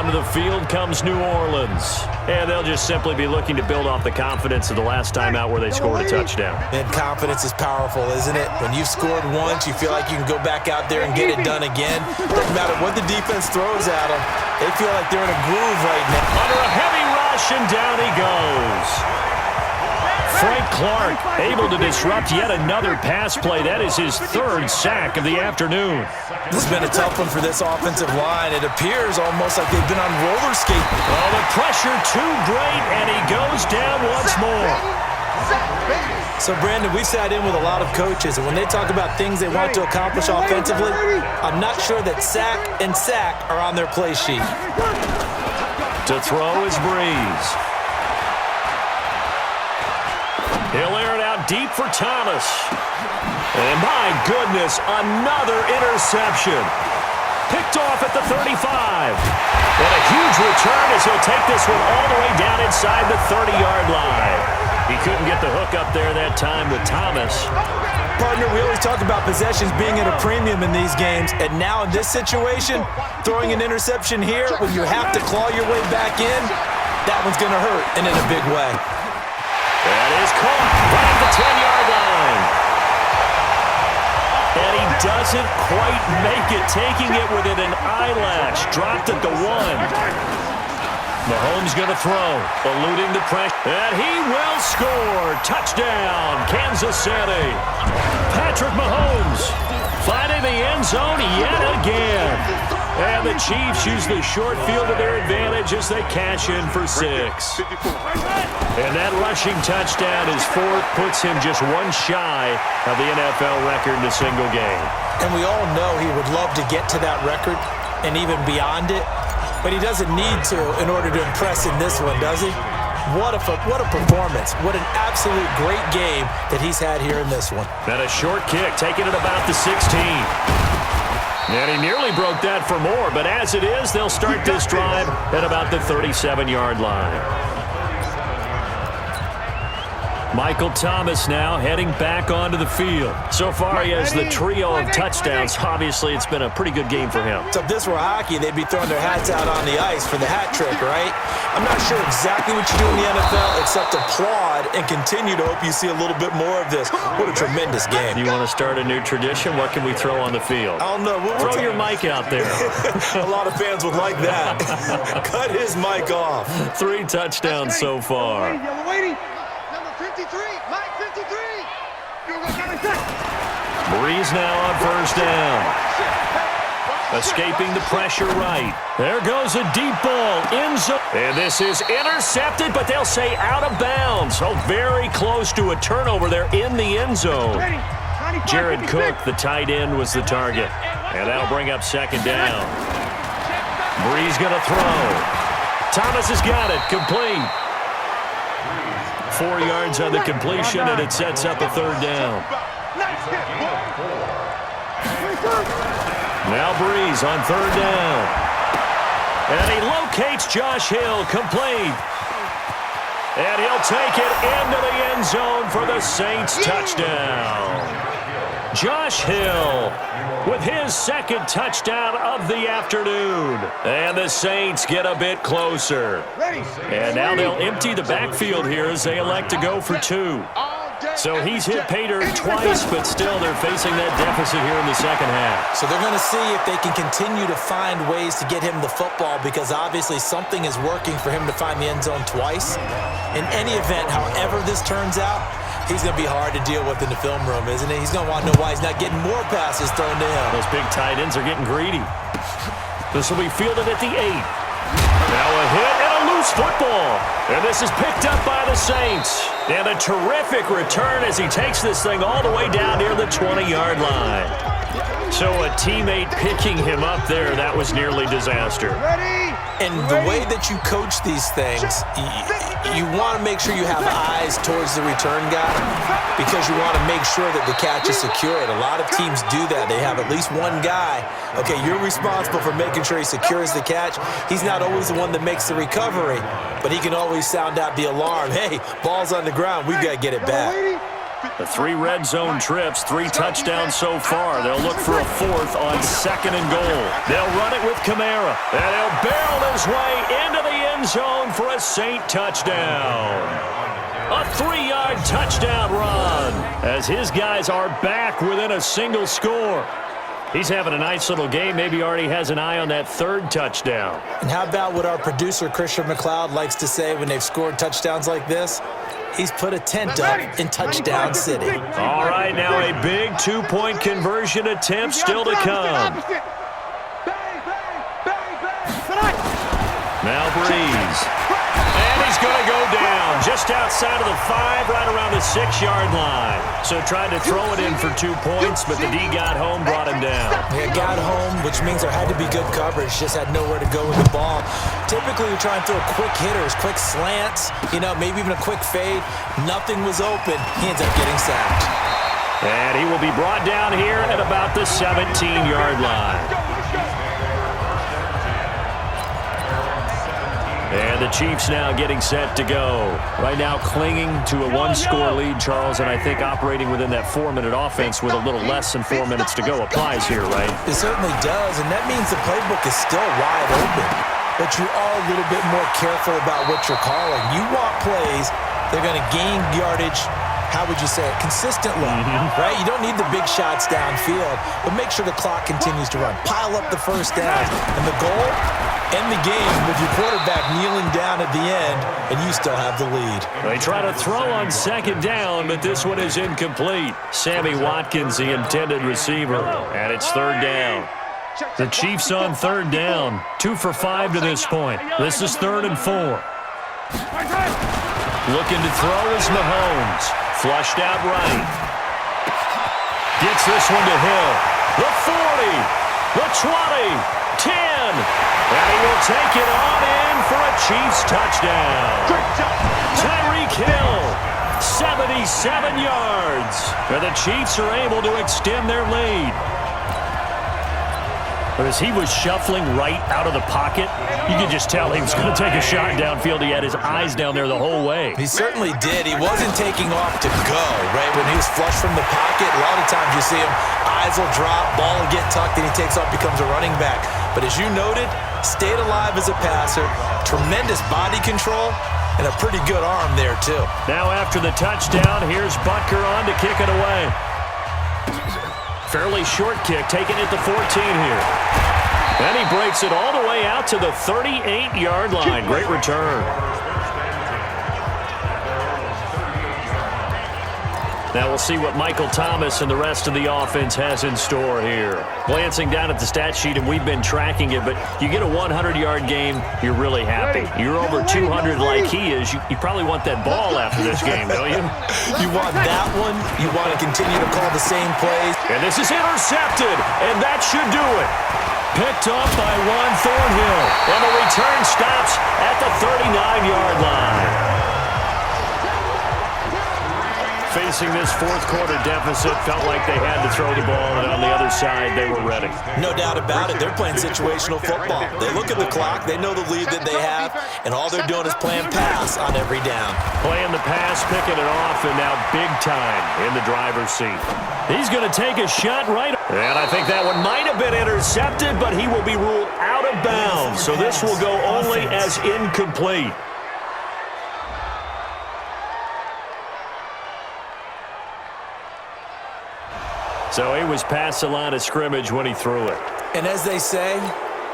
onto the field comes New Orleans. And they'll just simply be looking to build off the confidence of the last time out where they scored a touchdown. And confidence is powerful, isn't it? When you've scored once, you feel like you can go back out there and get it done again. Doesn't matter what the defense throws at them. They feel like they're in a groove right now. Under a heavy rush, and down he goes. Frank Clark able to disrupt yet another pass play. That is his third sack of the afternoon. This has been a tough one for this offensive line. It appears almost like they've been on roller skates. Oh, the pressure too great, and he goes down once more. So, Brandon, we've sat in with a lot of coaches, and when they talk about things they want to accomplish offensively, I'm not sure that sack and sack are on their play sheet. To throw is Breeze. He'll air it out deep for Thomas. And my goodness, another interception. Picked off at the 35. And a huge return as he'll take this one all the way down inside the 30-yard line. He couldn't get the hook up there that time with Thomas. Partner, we always talk about possessions being at a premium in these games, and now in this situation, throwing an interception here when you have to claw your way back in, that one's going to hurt, and in a big way. That is caught right at the 10-yard line. And he doesn't quite make it, taking it within an eyelash. Dropped at the 1. Mahomes going to throw, eluding the pressure. And he will score. Touchdown, Kansas City. Patrick Mahomes finding the end zone yet again. And the Chiefs use the short field to their advantage as they cash in for 6. And that rushing touchdown, his fourth, puts him just one shy of the NFL record in a single game. And we all know he would love to get to that record and even beyond it, but he doesn't need to in order to impress in this one, does he? What a performance. What an absolute great game that he's had here in this one. And a short kick, taking it about the 16. And he nearly broke that for more, but as it is, they'll start this drive at about the 37-yard line. Michael Thomas now heading back onto the field. So far, he has the trio of touchdowns. Obviously, it's been a pretty good game for him. So if this were hockey, they'd be throwing their hats out on the ice for the hat trick, right? I'm not sure exactly what you do in the NFL except applaud and continue to hope you see a little bit more of this. What a tremendous game. You want to start a new tradition? What can we throw on the field? I don't know. Throw your mic out there. A lot of fans would like that. Cut his mic off. 3 touchdowns so far. Breeze now on first down. Escaping the pressure right. There goes a deep ball. End zone. And this is intercepted, but they'll say out of bounds. Oh, very close to a turnover there in the end zone. Jared Cook, the tight end, was the target. And that'll bring up second down. Breeze going to throw. Thomas has got it. Complete. 4 yards on the completion, and it sets up a third down. Now Breeze on third down. And he locates Josh Hill, complete. And he'll take it into the end zone for the Saints touchdown. Josh Hill with his second touchdown of the afternoon. And the Saints get a bit closer. And now they'll empty the backfield here as they elect to go for 2. So he's hit Pater twice, but still they're facing that deficit here in the second half. So they're going to see if they can continue to find ways to get him the football, because obviously something is working for him to find the end zone twice. In any event, however this turns out, he's going to be hard to deal with in the film room, isn't he? He's going to want to know why he's not getting more passes thrown to him. Those big tight ends are getting greedy. This will be fielded at the 8. Now a hit and a loose football. And this is picked up by the Saints. And a terrific return as he takes this thing all the way down near the 20-yard line. So a teammate picking him up there, that was nearly disaster. And the way that you coach these things, you want to make sure you have eyes towards the return guy, because you want to make sure that the catch is secured. A lot of teams do that. They have at least one guy. Okay, you're responsible for making sure he secures the catch. He's not always the one that makes the recovery, but he can always sound out the alarm. Hey, ball's on the ground. We've got to get it back. The 3 red zone trips, 3 touchdowns so far. They'll look for a 4th on 2nd and goal. They'll run it with Kamara, and he'll barrel his way into the end zone for a Saint touchdown. A 3-yard touchdown run as his guys are back within a single score. He's having a nice little game. Maybe already has an eye on that 3rd touchdown. And how about what our producer, Christian McLeod, likes to say when they've scored touchdowns like this? He's put a tent up in Touchdown City. All right, now a big 2-point conversion attempt still to come. Now Breeze. And he's going to go down just outside of the 5, right around the 6-yard line. So tried to throw it in for 2 points, but the D got home, brought him down. Yeah, got home, which means there had to be good coverage. Just had nowhere to go with the ball. Typically, you're trying to throw quick hitters, quick slants, maybe even a quick fade. Nothing was open. He ends up getting sacked. And he will be brought down here at about the 17-yard line. And the Chiefs now getting set to go. Right now clinging to a 1-score lead, Charles, and I think operating within that 4-minute offense with a little less than 4 minutes to go applies here, right? It certainly does, and that means the playbook is still wide open. But you are a little bit more careful about what you're calling. You want plays, they're going to gain yardage, how would you say it, consistently, right? You don't need the big shots downfield, but make sure the clock continues to run. Pile up the first down, and the goal, end the game with your quarterback kneeling down at the end, and you still have the lead. They try to throw on 2nd down, but this one is incomplete. Sammy Watkins, the intended receiver, and it's 3rd down. The Chiefs on 3rd down, 2 for 5 to this point. This is 3rd and 4. Looking to throw is Mahomes. Flushed out right. Gets this one to Hill. The 40, the 20, 10. And he will take it on in for a Chiefs touchdown. Tyreek Hill, 77 yards. And the Chiefs are able to extend their lead. But as he was shuffling right out of the pocket, you could just tell he was going to take a shot downfield. He had his eyes down there the whole way. He certainly did. He wasn't taking off to go, right? When he was flush from the pocket, a lot of times you see him, eyes will drop, ball will get tucked, and he takes off, becomes a running back. But as you noted, stayed alive as a passer, tremendous body control, and a pretty good arm there, too. Now after the touchdown, here's Butker on to kick it away. Fairly short kick, taken at the 14 here. And he breaks it all the way out to the 38-yard line. Great return. Now we'll see what Michael Thomas and the rest of the offense has in store here. Glancing down at the stat sheet, and we've been tracking it, but you get a 100-yard game, you're really happy. You're over 200 like he is. You probably want that ball after this game, don't you? You want that one. You want to continue to call the same plays. And this is intercepted, and that should do it. Picked off by Juan Thornhill, and the return stops at the 39-yard line. Facing this fourth-quarter deficit, felt like they had to throw the ball, and on the other side, they were ready. No doubt about it. They're playing situational football. They look at the clock. They know the lead that they have, and all they're doing is playing pass on every down. Playing the pass, picking it off, and now big time in the driver's seat. He's going to take a shot right. And I think that one might have been intercepted, but he will be ruled out of bounds. So this will go only as incomplete. So he was past the line of scrimmage when he threw it. And as they say,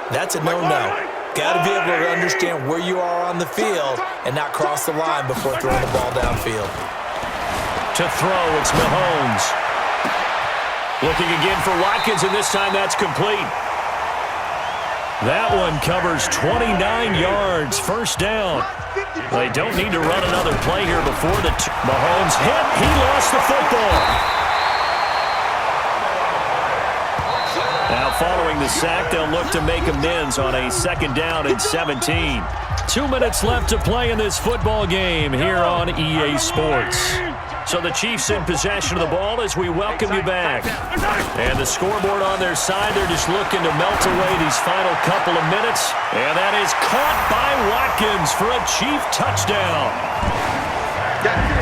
that's a no-no. Got to be able to understand where you are on the field and not cross the line before throwing the ball downfield. To throw, it's Mahomes. Looking again for Watkins, and this time that's complete. That one covers 29 yards, first down. They don't need to run another play here before the Mahomes hit. He lost the football. Now following the sack, they'll look to make amends on a 2nd down and 17. 2 minutes left to play in this football game here on EA Sports. So the Chiefs in possession of the ball as we welcome you back. And the scoreboard on their side, they're just looking to melt away these final couple of minutes. And that is caught by Watkins for a Chief touchdown.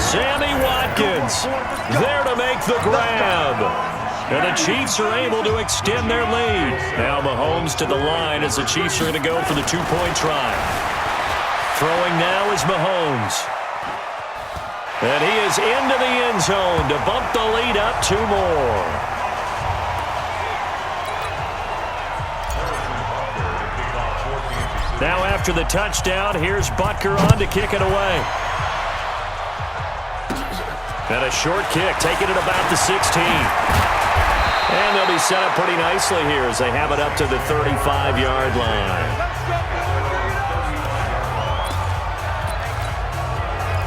Sammy Watkins there to make the grab. And the Chiefs are able to extend their lead. Now Mahomes to the line as the Chiefs are going to go for the two-point try. Throwing now is Mahomes. And he is into the end zone to bump the lead up 2 more. Now after the touchdown, here's Butker on to kick it away. And a short kick, taking it about the 16. And they'll be set up pretty nicely here as they have it up to the 35-yard line.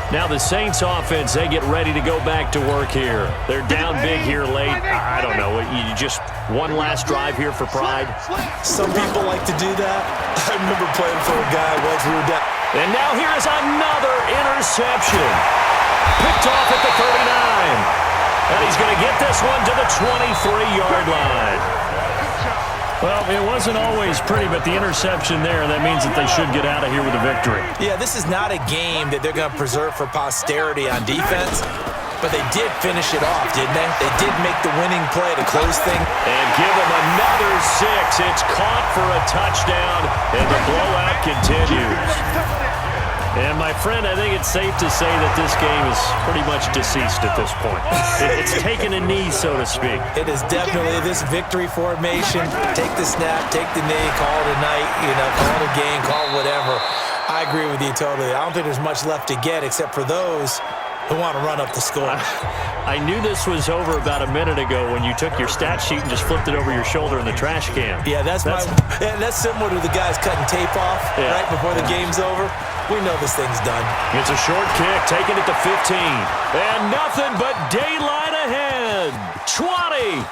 Now the Saints offense, they get ready to go back to work here. They're down big here late. I don't know. You just one last drive here for pride. Some people like to do that. I remember playing for a guy once we were down. And now here is another interception. Picked off at the 39. And he's going to get this one to the 23-yard line. Well, it wasn't always pretty, but the interception there, that means that they should get out of here with a victory. Yeah, this is not a game that they're going to preserve for posterity on defense, but they did finish it off, didn't they? They did make the winning play to close things. And give them another 6. It's caught for a touchdown, and the blowout continues. And, my friend, I think it's safe to say that this game is pretty much deceased at this point. It's taken a knee, so to speak. It is definitely this victory formation. Take the snap, take the knee, call it a night, call it a game, call it whatever. I agree with you totally. I don't think there's much left to get except for those who want to run up the score. I knew this was over about a minute ago when you took your stat sheet and just flipped it over your shoulder in the trash can. Yeah, that's similar to the guys cutting tape off right before the game's over. We know this thing's done. It's a short kick, taken at the 15. And nothing but daylight ahead. 20.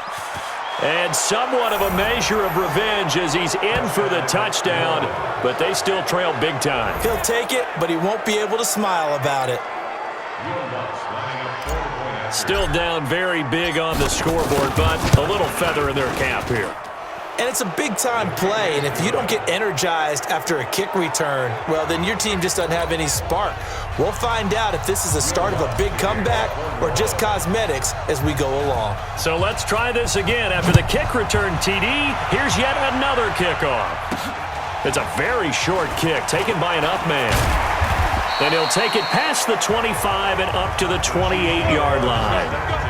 And somewhat of a measure of revenge as he's in for the touchdown, but they still trail big time. He'll take it, but he won't be able to smile about it. Still down very big on the scoreboard, but a little feather in their cap here. And it's a big-time play, and if you don't get energized after a kick return, well, then your team just doesn't have any spark. We'll find out if this is the start of a big comeback or just cosmetics as we go along. So let's try this again. After the kick return, TD, here's yet another kickoff. It's a very short kick taken by an up man. And he'll take it past the 25 and up to the 28-yard line.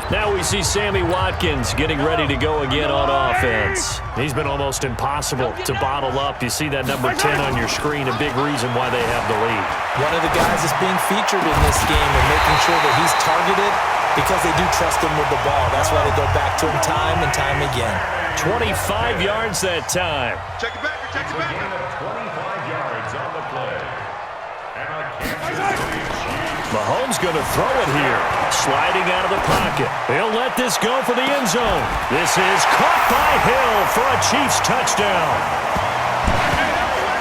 Now we see Sammy Watkins getting ready to go again on offense. He's been almost impossible to bottle up. You see that number 10 on your screen, a big reason why they have the lead. One of the guys that's being featured in this game and making sure that he's targeted because they do trust him with the ball. That's why they go back to him time and time again. 25 yards that time. Check it back, check it back. 25 yards on the play. Mahomes going to throw it here. Sliding out of the pocket. He'll let this go for the end zone. This is caught by Hill for a Chiefs touchdown.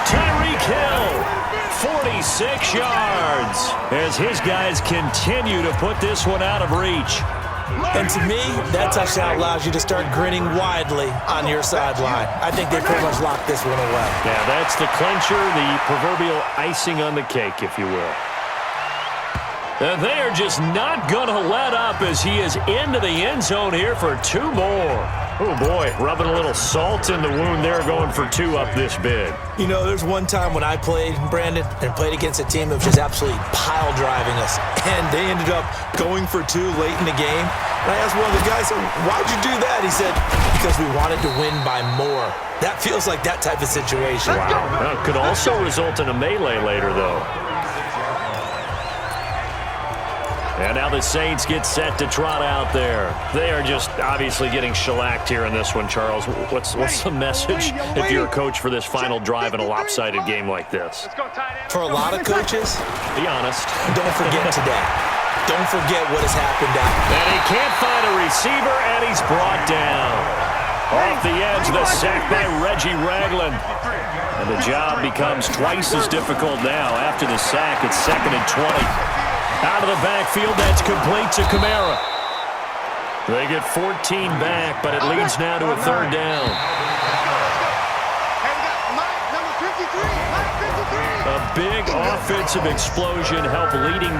Tyreek Hill, 46 yards, as his guys continue to put this one out of reach. And to me, that touchdown allows you to start grinning widely on your sideline. I think they pretty much locked this one away. Yeah, that's the clincher, the proverbial icing on the cake, if you will. And they are just not going to let up as he is into the end zone here for 2 more. Oh, boy, rubbing a little salt in the wound there, going for 2 up this big. You know, there's one time when I played, Brandon, and played against a team that was just absolutely pile driving us, and they ended up going for 2 late in the game. And I asked one of the guys, why'd you do that? He said, because we wanted to win by more. That feels like that type of situation. Wow. Well, it could also result in a melee later, though. And now the Saints get set to trot out there. They are just obviously getting shellacked here in this one, Charles. What's the message if you're a coach for this final drive in a lopsided game like this? For a lot of coaches, be honest. Don't forget today. Don't forget what has happened out. And he can't find a receiver, and he's brought down. Off the edge, the sack by Reggie Ragland. And the job becomes twice as difficult now. After the sack, it's 2nd and 20. Out of the backfield, that's complete to Kamara. They get 14 back, but it leads now to a 3rd down. A big offensive explosion helped leading them